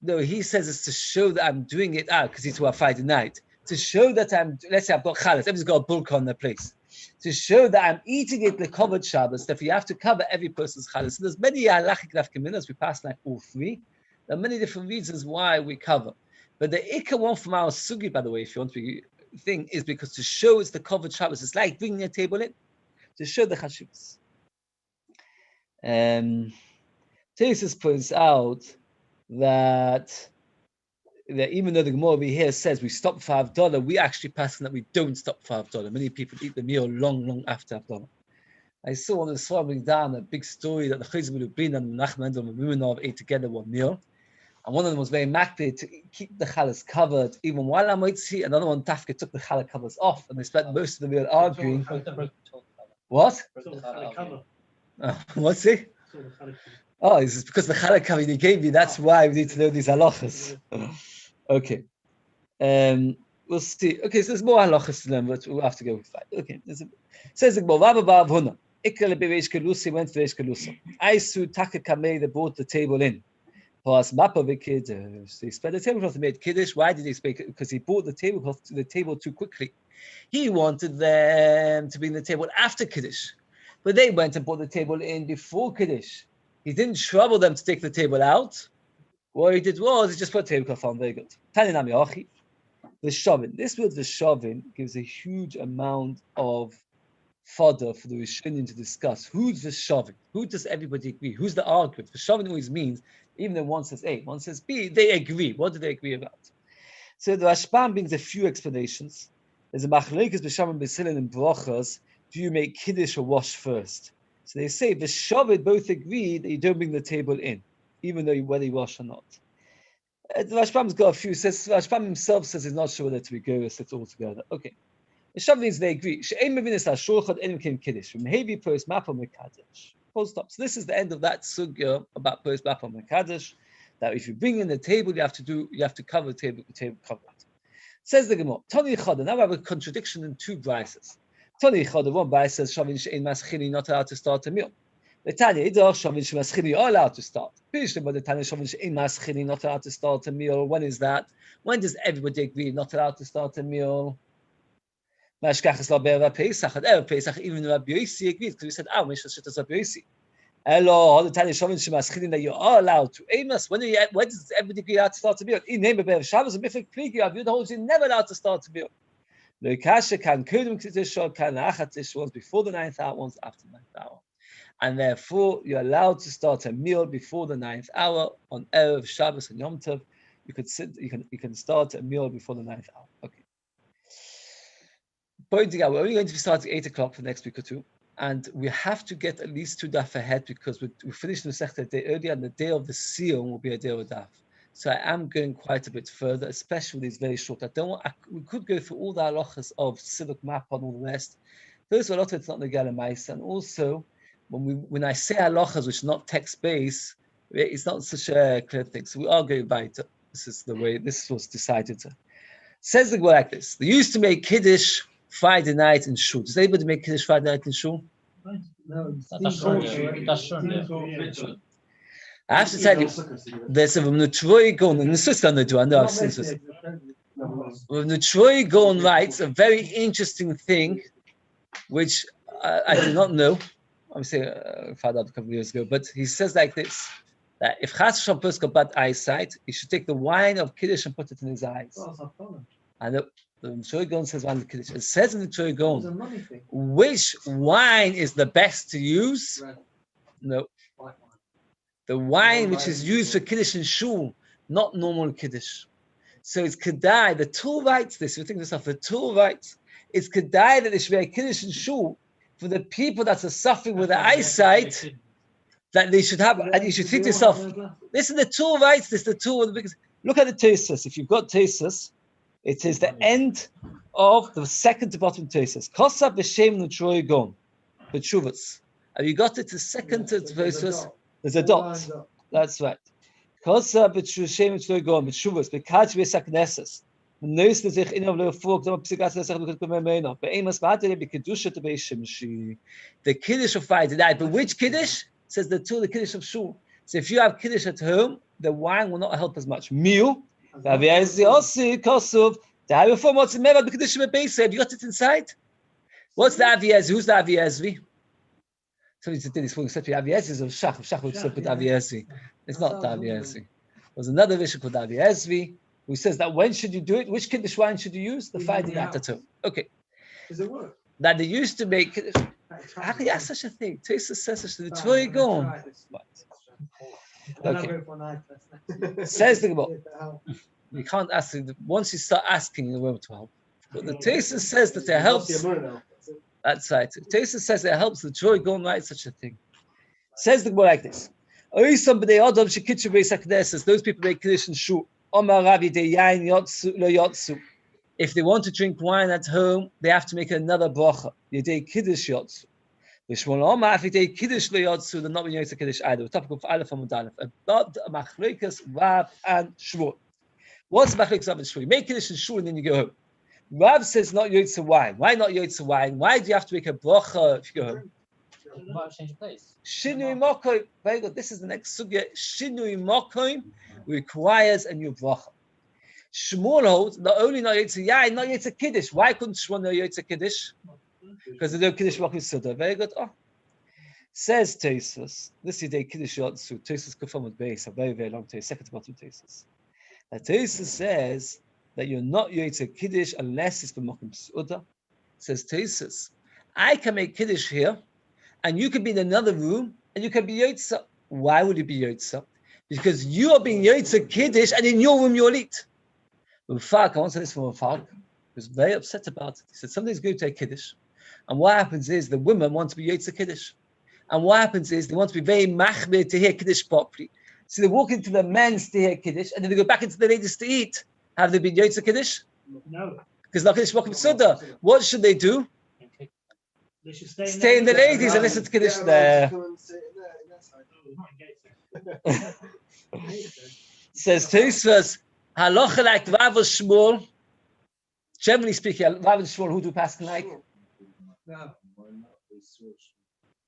No, he says it's to show that I'm doing it out because it's a Friday night. To show that let's say I've got chalas, everybody's got a bulk on their place. To show that I'm eating it the covered Shabbos, therefore you have to cover every person's chalas. So there's many halachic nafkaminas, we passed like all three. There are many different reasons why we cover. But the ikka one from our sugi, by the way, if you want to thing, is because to show it's the covered Shabbos. It's like bringing a table in to show the chashivas. Tesis points out that even though the Gemara over here says we stop for $5, we actually pass on that we don't stop for $5. Many people eat the meal long after $5. I saw on the Swarming down a big story that the Chizim Lubin and Nachman and Ruminov ate together one meal. And one of them was very makpid to keep the chalas covered even while I'm waiting. Another one, Tafka, took the challah covers off and they spent most of the meal arguing. What? What's it? Oh, it's because the challah cover you gave me. That's why we need to know these halachas. Okay. We'll see. Okay, so there's more halachas to learn, but we'll have to go with that. Okay. Says the Gemara, Rabbi Bar Huna. Ikka lebereish kelusi went for reish kelusa. Aisu taka kamei, they brought the table in. Plus Mapovik, so he spread the tablecloth and made Kiddush. Why did he speak it? Because he brought the tablecloth to the table too quickly. He wanted them to bring the table after Kiddush. But they went and brought the table in before Kiddush. He didn't trouble them to take the table out. What he did was he just put the tablecloth on. Very good. Taninami Achi. The Shavin. This word the Shavin gives a huge amount of fodder for the Rishonim to discuss. Who's the Shavin? Who does everybody agree? Who's the argument? The Shavin always means, even though one says A, one says B, they agree. What do they agree about? So the Rashbam brings a few explanations. There's a machlokes b'shamim b'silin and brachas. Do you make Kiddush or wash first? So they say the Shavin both agree that you don't bring the table in, even though whether you wash or not. The Rashbam's got a few. Says Rashbam himself says he's not sure whether to be goyos it all together. Okay. The Shavin means they agree. She'ein mevinis ha'shulchan enim kim Kiddush. From Hevi post mapam mekadosh. Full stop. So this is the end of that sugya about post mapam mekadosh. That if you bring in the table, you have to cover the table cover it. Says the Gemara. Tani Chada. Now we have a contradiction in two brises. Tani Chada. One brise says Shavin she'ein maschini not allowed to start a meal. The Tanya Idach Shavin she'maschini are allowed to start. But the Tanya Shavin she'ein maschini not allowed to start a meal. When is that? When does everybody agree not allowed to start a meal? Mashkachas la be'er Pesach. At Erev Pesach, even Rabbi Yosi agreed because we said, "Ah, Mishra Shittas Rabbi Yosi." Hello, the Tanya Shavin she'maschini that you are allowed to. Amos, when does everybody agree allowed to start a meal? In name of Be'er Shabbos and Mifik Pligi, Rabbi Yehuda holds you're never allowed to start a meal. The Kasha can kodem Kiddush can achatish ones before the 9th hour, ones after the 9th hour. And therefore, you're allowed to start a meal before the 9th hour on Erev Shabbos and Yom Tov. You can start a meal before the 9th hour. Okay. Pointing out, we're only going to be starting 8 o'clock for next week or two, and we have to get at least 2 daf ahead because we finished the Masechta a day earlier, and the day of the Siyum will be a day of a daf. So I am going quite a bit further, especially with these very short. We could go through all the halachas of Siluk Map and all the rest. Those are a lot of it's not the Galamais, and also when I say halachas, which is not text-based, it's not such a clear thing. So we are going by it. This is the way this was decided. Says the Gemara like this: they used to make Kiddush Friday night in Shul. Does anybody make Kiddush Friday night in Shul? No, That's sure. I have to tell you, there's a Nutroy Gon, and this is going to do. I know I've seen this. Nutroy Gon writes a very interesting thing, which I do not know. Obviously, I found out a couple of years ago, but he says like this: that if Chas Hashem got bad eyesight, he should take the wine of Kiddush and put it in his eyes. And the Shur Gon says one Kiddush. It says in the Shur It was a Gon, money thing. which wine is the best to use? Red, No, white wine. the wine which is used for Kiddush and Shul, not normal Kiddush. So it's Kedai, the tool writes this, you think this off, the tool writes, it's Kedai that there should be a Kiddush and Shul for the people that are suffering with the eyesight, that they should have, and you should think to yourself, listen, the tool writes this, the tool, because look at the Tesis. If you've got Tesis, it is the end of the second to bottom Tesis. Kosa b'shem nutroy gon, b'tshuvas. Have you got it to second to Tesis? There's a dot. That's right. Kosa b'shem nutroy gon, b'tshuvas, b'kach b'sakneses. The Kiddush of Friday night, but which Kiddush? Says the two, the Kiddush of Shul. So if you have Kiddush at home, the wine will not help as much. Meal. Have you got it inside? What's the Aviez? Who's the Aviezvi? Somebody said this morning, Aviez is of Shach. Shach would still put Aviezvi. It's not the Aviezvi. There's another Rishon called Aviezvi who says that when should you do it? Which Kiddush wine should you use? The Friday night at home. Okay. Does it work? That they used to make Kiddush. How can you ask such a thing? Taste says such a thing. It's very gone. Okay. Says the Gemara. You can't ask it. Once you start asking, you won't help. But the Taser says that it helps. That's right. Taser says it helps the joy go and write such a thing. Says the Gemara like this. Those people make Kiddush and Shul. If they want to drink wine at home, they have to make another bracha. Yedei Kiddush Yotzu. If they Kiddush lo Yotzu, they're not being Yotzu Kiddush either. Topic of Aleph and Aleph. About Machlokas, Rav, and Shmuel. What's Machlokas, Rav, and Shmuel? You make Kiddush and Shul, and then you go home. Rav says not Yotzu wine. Why not Yotzu wine? Why do you have to make a bracha if you go home? Change of place. Shinui Mokoim. Very good. This is the next sugya. Shinui Mokoim requires a new bracha. Shmuel holds not only not Yotze Yain, not Yotze Kiddush. Why couldn't Shmuel know Yotze Kiddush? Because there's no Kiddush Mokim Suda. Very good. Oh. Says Tesis, this is the Kiddush Yotzu. Tesis confirmed with Beis, a very, very long Tesis, second to bottom Tesis. Tesis says that you're not Yotze Kiddush unless it's for Mokim Suda. Says Tesis, I can make Kiddush here, and you can be in another room, and you can be Yotze. Why would you be Yotze? Because you are being Yotze Kiddush, and in your room you'll eat. Mufak, I want to say this from Mufak, he was very upset about it. He said, somebody's going to take Kiddush. And what happens is the women want to be Yotze Kiddush. And what happens is they want to be very machmir to hear Kiddush properly. So they walk into the men's to hear Kiddush, and then they go back into the ladies to eat. Have they been Yotze Kiddush? No. Because not Kiddush Mokim Suda. What should they do? They should Stay in the ladies and listen to Kiddush there. Says Tosfos, halacha like Rav or Shmuel. Generally speaking, Rav and Shmuel, who do paskin like?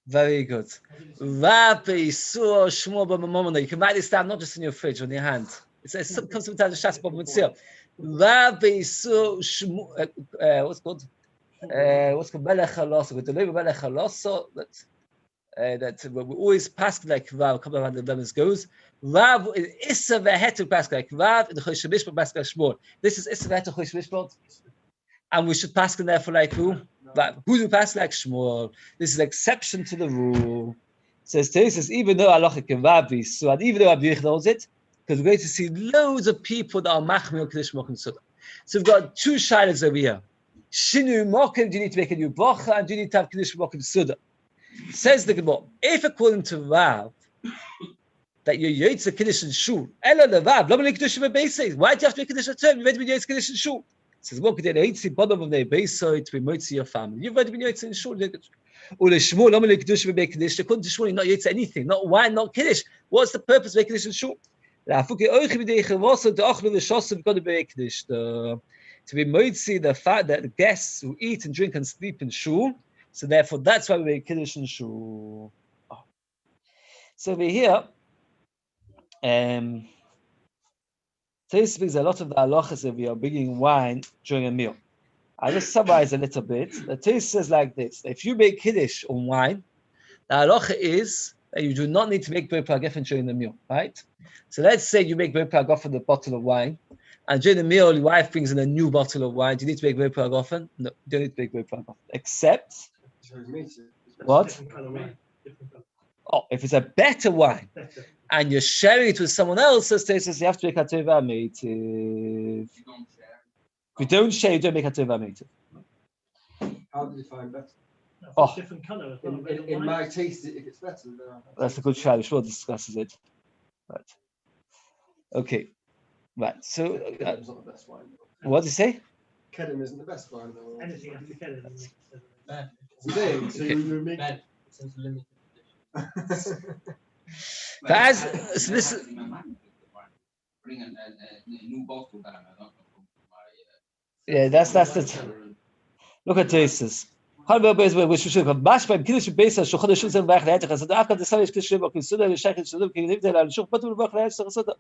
Very good. Rav, Yisroel, Shmuel, B'Mamona. You can write this down not just in your fridge, on your hand. It comes from the Shas B'Mitzvah. Rav, Yisroel, Shmuel. What's called? Melech Haloso? With the name of Melech Haloso, that we always pass like Rav. A couple of hundred lemons goes. Rav is Issa v'Heter pass like Rav. In the Chosh Mishpat pass like Shmuel. This is Issa v'Heter Chosh Mishpat, and we should pass there for like who? Rav. Who do pass like Shmuel? This is an exception to the rule. Says Tesis, even though halachic and Rabbi, so and even though Rabbi knows it, because we're going to see loads of people that are machmir Kiddush Mokim Suda. So we've got two shilas over here. Shinu Mokim, do you need to make a new bracha, and do you need to have Kiddush Mokim Suda? Says the Gemara, if according to Rav, that you're Yotze Kiddush and Shul, Ela leVav, Lama leKiddush v'Beis. Why do you have to make Kiddush at home? You've already been Yotze Kiddush and Shul. Says, what could they see bottom of their Beis to be Motzi your family? You've already been Yotze and Shul. Ule Shmuel, Lama leKiddush v'Beis. According to Shmuel, you're not Yotze anything, not wine, not Kiddush. What's the purpose of making Kiddush and Shul? To be Motzi the fact that the guests who eat and drink and sleep in Shul. So therefore, that's why we make Kiddush and Shul. Oh. So over here, Taste brings a lot of the halachas that we are bringing wine during a meal. I'll just summarize a little bit. The Taste says like this: if you make Kiddush on wine, the halacha is that you do not need to make Ber Paragefen during the meal, right? So let's say you make Ber Paragefen from the bottle of wine, And during the meal, your wife brings in a new bottle of wine. Do you need to make very prayer often? No, you don't need to make very prayer often. Except, what? Different colour wine. Different colour. Oh, if it's a better wine Better. and you're sharing it with someone else, so says you have to make a tova meitiv. You don't share. If you don't share, you don't make a tova meitiv. How do you find better? No, Oh. it's different colour as well. red and In white. my taste, if it's better, then That's a good try. Sure discusses it. Right. Okay. Right. So, Kedim's not the best wine. what did you say? Kedim isn't the best wine, though. Anything after Kelly. then makes it Ben, Today, so Okay. you make. Ben, it says limited edition. But as so this Bring a new bottle down. I don't know from my. yeah, that's the look at this. How about Beis which should have bash beim Kiddush Beis so chodesh shul zen vach leiter so after the Sabbath Kiddush Beis so the shach so the Kiddush Beis so but the vach leiter so the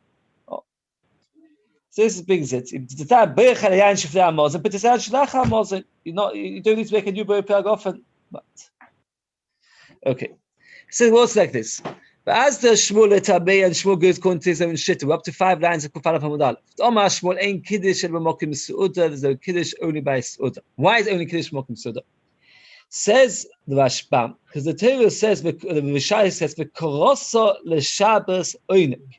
this is big zit the time Beis Yain shifla Amazon but it's shlach Amazon you don't need to make a new Beis often but okay so it was like this. But as the Shmuel Tabei and Shmuel goes contains and shit, we're up to 5 lines of Kufala Hamudal. Omar Shmuel ain't Kiddush and Mokim Su'uda, there's no Kiddush only by Su'uda. Why is only Kiddush Mokim Su'uda? Says the Rashbam, because the Torah says, the Rishai says, V'koroso l'Shabbos oinig.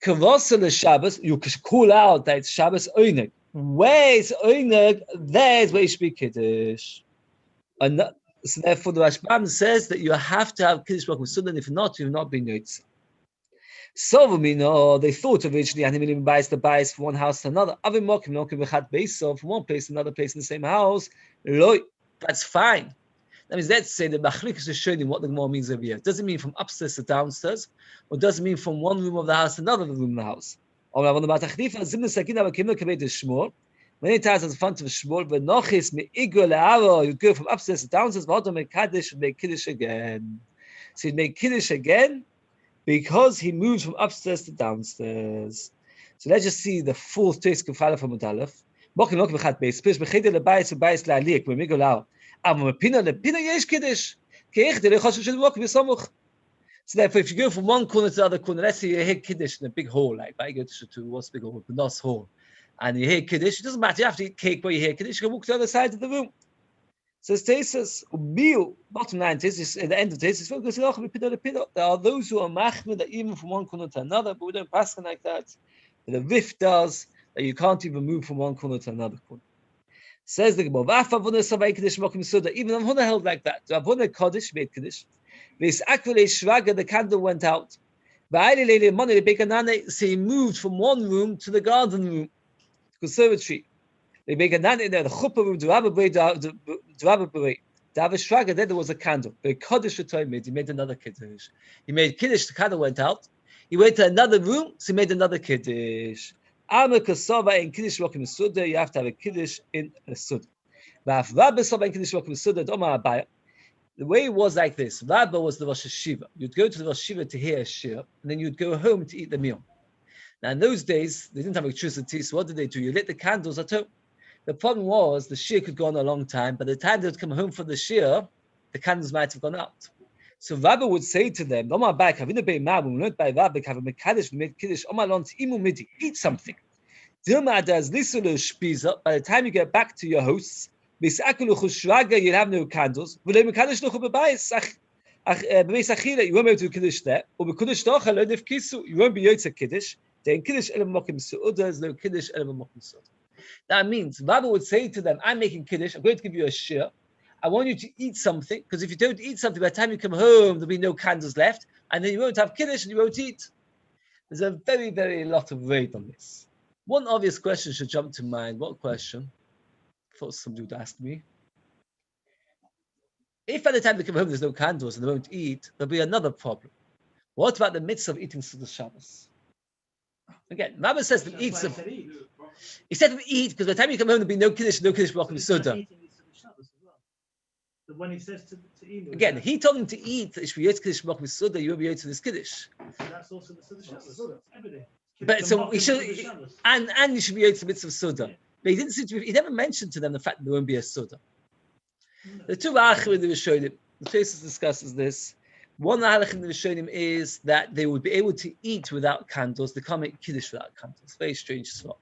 Koroso l'Shabbos, you can call out that it's Shabbos oinig. Where is oinig? There's where you should be Kiddush. And so therefore, the Rashbam says that you have to have Kiddush Mokim Su'uda, and if not, you've not been Yotze. So they thought originally Animim buys the Beis from one house to another. Avim Mokim V'chat Beis, so from one place to another place in the same house. Loi, that's fine. That means let's say the Machlikus is showing what the Gemara means over here. Does it mean from upstairs to downstairs, or does it mean from one room of the house to another room of the house? Many times in front of Shmuel, v'nochis me'igro le'aro, you go from upstairs to downstairs, v'hodom me'kadish, make Kiddush again. So he'd make Kiddush again because he moves from upstairs to downstairs. So let's just see the full text Kufala from Mudalef. Mokim Mokim B'chat Beis, Pish B'chedel Le'bayis U'bayis La'alik, V'migo La'aro. Amo Mepina Le'pina yesh Kiddush. Ke'ich De'lei Choshev Shel Mokim Yisromuch. So therefore, if you go from one corner to the other corner, let's say you hear Kiddush in a big hall, like I go to what's big hall, the Nos Hall, and you hear Kiddush, it doesn't matter, you have to eat cake where you hear Kiddush, you can walk to the other side of the room. So it says, bottom line is, at the end of this, there are those who are machmir that even from one corner to another, but we don't pass them like that. But the Rif does, that you can't even move from one corner to another corner. Says the Gemara, even Avuna held like that. Avuna Kaddish made Kiddush. The candle went out. So he moved from one room to the garden room, conservatory. They make a nan in there, the chuppah room, the Rabbi, there was a candle. He made another Kiddush. He made Kiddush, the candle went out. He went to another room, so he made another Kiddush. In Kiddush Mokim Suda, you have to have a Kiddush in a Suda. The way it was like this, Rabbi was the Rosh Hashiva. You'd go to the Rosh Hashiva to hear a Shiur, and then you'd go home to eat the meal. Now in those days, they didn't have electricity, so what did they do? You lit the candles at home. The problem was the Shiur could go on a long time. By the time they would come home from the Shiur, the candles might have gone out. So Rabbi would say to them, when we learned by Rabbi, eat something. By the time you get back to your hosts, you'll have no candles. You won't be able to Kiddush there. You won't be Yotze Kiddush. Then Kiddush Elam Mokim Su'uda, there's no Kiddush Elam Mokim Su'uda. That means Rabbi would say to them, I'm making Kiddush, I'm going to give you a Shiur. I want you to eat something, because if you don't eat something, by the time you come home, there'll be no candles left, and then you won't have Kiddush and you won't eat. There's a very, very lot of weight on this. One obvious question should jump to mind. What question? I thought somebody would ask me. If by the time they come home there's no candles and they won't eat, there'll be another problem. What about the mitzvah of eating Sudas Shabbos? Again, Rabbi says to eat some. He said to eat because by the time you come home there'll be no Kiddush Mokim Suda. When he says to eat, again, he told him to eat. You won't be able to this Kiddush. That's also the Suda Shabbos. Everything. But so he should, and you should be able to mitzvah Suda. But he didn't seem to. He never mentioned to them the fact that there won't be a Suda. The two halachim in the Rishonim, the Tosfos discusses this. One halach in the Rishonim is that they would be able to eat without candles. They can't make Kiddush without candles. Very strange swap.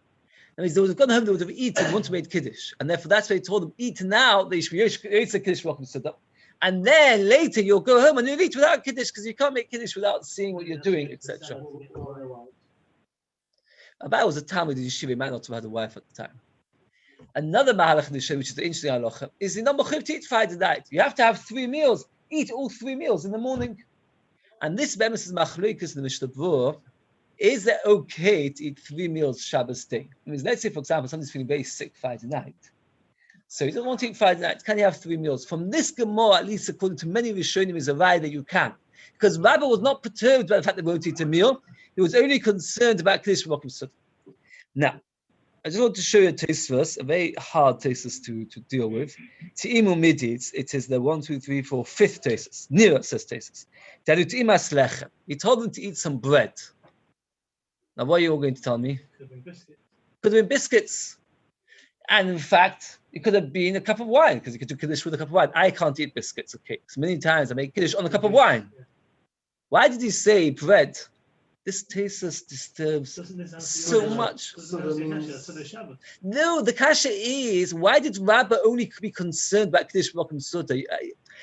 That means they would have gone home, they would have eaten, want to make Kiddush. And therefore that's why he told them, eat now, they should be Kiddush Rochim Suda. And then later you'll go home and you'll eat without Kiddush because you can't make Kiddush without seeing what you're doing, etc. Rabbi was a Talmud in Yeshiva, he might not have had a wife at the time. Another Mahalach in the Shiur, which is the interesting halacha, is you're not mechuyev to eat Friday night. You have to have 3 meals. Eat all 3 meals in the morning. And this Bemis is Machloikus in the Mishnah Berurah. Is it okay to eat 3 meals Shabbos day? I mean, let's say, for example, somebody's feeling very sick Friday night. So he doesn't want to eat Friday night. Can you have 3 meals? From this Gemara, at least according to many Rishonim, is a right that you can. Because Rabbi was not perturbed by the fact that we won't eat a meal. He was only concerned about Kiddush Rochim Suda. Now, I just want to show you a taste first, a very hard taste to deal with. Ti'imu midis, it is the 1, 2, 3, 4, 5th taste. Nira says taste. He told them to eat some bread. Now, what are you all going to tell me? Could have been biscuits. Could have been biscuits. And in fact, it could have been a cup of wine, because you could do Kiddush with a cup of wine. I can't eat biscuits or cakes. Many times I make Kiddush on a cup of wine. Why did he say bread? This taste disturbs so much. No, the kasha is, why did Rabbi only be concerned about Kiddush Rochim Suda?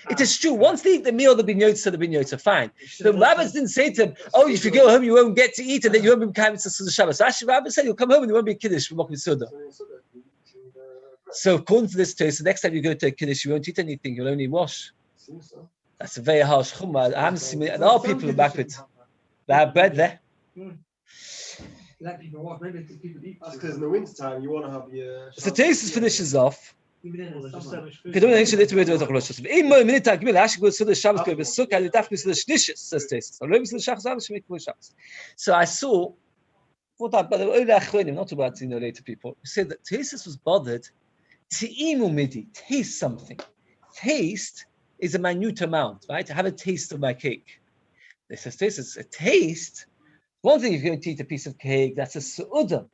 It is true, once they eat the meal, the binyotza, fine. The rabbis didn't say to him, oh, if you go home, you won't get to eat, and then you won't be kind of Shabbos. So actually, Rabbi said, you'll come home and you won't be Kiddush Rochim Suda. So according to this taste, the next time you go to a Kiddush, you won't eat anything, you'll only wash. That's a very harsh chumrah. I haven't seen it, and all people are back with. They have bread there. Let people walk. Maybe it's people eat. That's because in the winter time you want to have your. So taste finishes off. There's just so much food. So I saw, but not about later people, who said that Tesis was bothered to taste something. Taste is a minute amount, right? To have a taste of my cake. This says taste is a taste. One thing, if you're going to eat a piece of cake, that's a su'udah.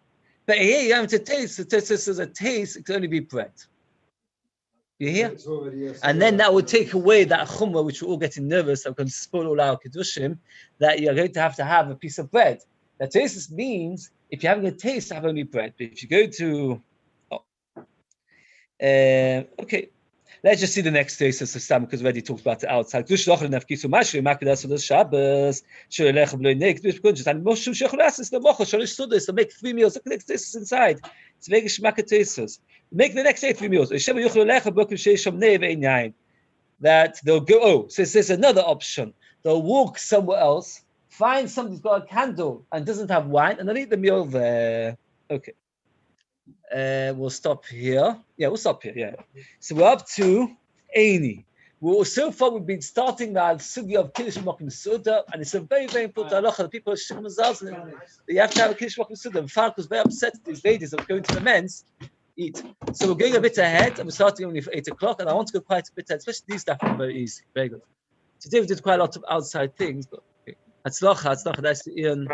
But here you have to taste. The taste is a taste, it can only be bread. You hear? And then that would take away that chumrah, which we're all getting nervous, that we're going to spoil all our kiddushim, that you're going to have a piece of bread. That taste means, if you're having a taste, have only bread. But if you go to, okay, let's just see the next taste of Sam, because we already talked about it outside. And Moshe to make 3 meals. Look at the next taste inside. It's very shmaka tastes. Make the next day 3 meals. That they'll go, so there's another option. They'll walk somewhere else, find somebody who's got a candle and doesn't have wine, and they'll eat the meal there. Okay. We'll stop here. Yeah, we'll stop here. Yeah. So we're up to Eini. So far we've been starting the sugya of Kiddush Rochim Suda, and it's a very, very important halacha. The people are shikam mazals, and you have to have a Kiddush Rochim Suda. And Falk was very upset that these ladies that were going to the men's eat. So we're going a bit ahead, and we're starting only for 8 o'clock, and I want to go quite a bit ahead, especially these stuff are very easy. Very good. Today we did quite a lot of outside things, but okay. Hatzlacha, that's the Ian.